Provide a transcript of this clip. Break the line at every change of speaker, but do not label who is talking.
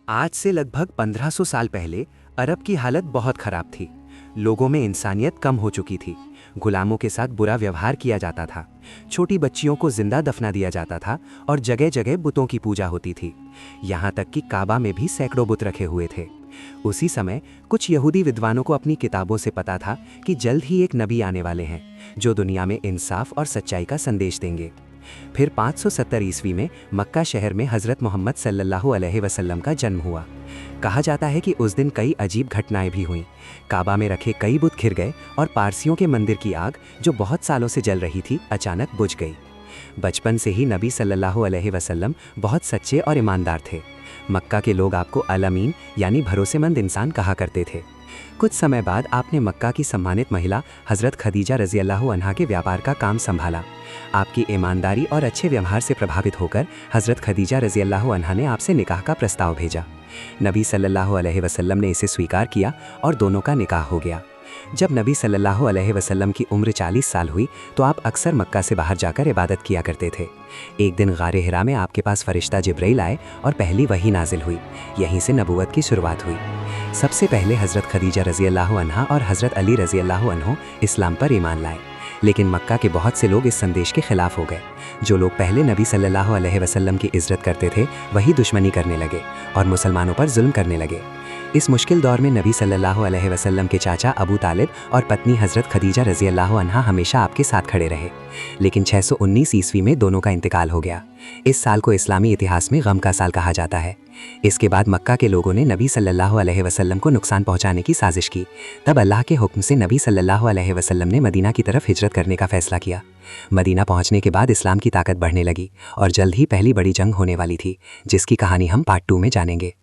आज से लगभग 1500 साल पहले अरब की हालत बहुत खराब थी। लोगों में इंसानियत कम हो चुकी थी। गुलामों के साथ बुरा व्यवहार किया जाता था। छोटी बच्चियों को जिंदा दफना दिया जाता था और जगह जगह बुतों की पूजा होती थी। यहाँ तक कि काबा में भी सैकड़ों बुत रखे हुए थे। उसी समय कुछ यहूदी विद्वानों को अपनी किताबों से पता था कि जल्द ही एक नबी आने वाले हैं जो दुनिया में इंसाफ और सच्चाई का संदेश देंगे। फिर 570 ईस्वी में मक्का शहर में हज़रत मोहम्मद सल्लल्लाहु अलैहि वसल्लम का जन्म हुआ। कहा जाता है कि उस दिन कई अजीब घटनाएं भी हुईं। काबा में रखे कई बुत घिर गए और पारसियों के मंदिर की आग जो बहुत सालों से जल रही थी अचानक बुझ गई। बचपन से ही नबी सल्लल्लाहु अलैहि वसल्लम बहुत सच्चे और ईमानदार थे। मक्का के लोग आपको अल अमीन यानी भरोसेमंद इंसान कहा करते थे। कुछ समय बाद आपने मक्का की सम्मानित महिला हज़रत खदीजा रज़ी अल्लाह अन्हा के व्यापार का काम संभाला। आपकी ईमानदारी और अच्छे व्यवहार से प्रभावित होकर हज़रत खदीजा रज़ी अल्लाह अन्हा ने आपसे निकाह का प्रस्ताव भेजा। नबी सल्लल्लाहु अलैहि वसल्लम ने इसे स्वीकार किया और दोनों का निकाह हो गया। जब नबी सल्लल्लाहु अलैहि वसल्लम की उम्र 40 साल हुई तो आप अक्सर मक्का से बाहर जाकर इबादत किया करते थे। एक दिन गारे हिरा में आपके पास फरिश्ता जिब्राइल आए और पहली वही नाजिल हुई। यहीं से नबूवत की शुरुआत हुई। सबसे पहले हज़रत खदीजा रज़ी अल्लाह अन्हा और हज़रत अली रज़ी अल्लाह अन्हु इस्लाम पर ईमान लाए, लेकिन मक्का के बहुत से लोग इस संदेश के खिलाफ हो गए। जो लोग पहले नबी सल्लल्लाहु अलैहि वसल्लम की इज़्ज़त करते थे वही दुश्मनी करने लगे और मुसलमानों पर जुल्म करने लगे। इस मुश्किल दौर में नबी सल्लल्लाहु अलैहि वसल्लम के चाचा अबू तालिब और पत्नी हज़रत खदीजा रज़ी अल्लाह अन्हा हमेशा आपके साथ खड़े रहे। लेकिन 619 ईस्वी में दोनों का इंतकाल हो गया। इस साल को इस्लामी इतिहास में गम का साल कहा जाता है। इसके बाद मक्का के लोगों ने नबी सल्लल्लाहु अलैहि वसल्लम को नुकसान पहुंचाने की साजिश की। तब अल्लाह के हुक्म से नबी सल्लल्लाहु अलैहि वसल्लम ने मदीना की तरफ हिजरत करने का फैसला किया। मदीना पहुंचने के बाद इस्लाम की ताकत बढ़ने लगी और जल्द ही पहली बड़ी जंग होने वाली थी, जिसकी कहानी हम पार्ट 2 में जानेंगे।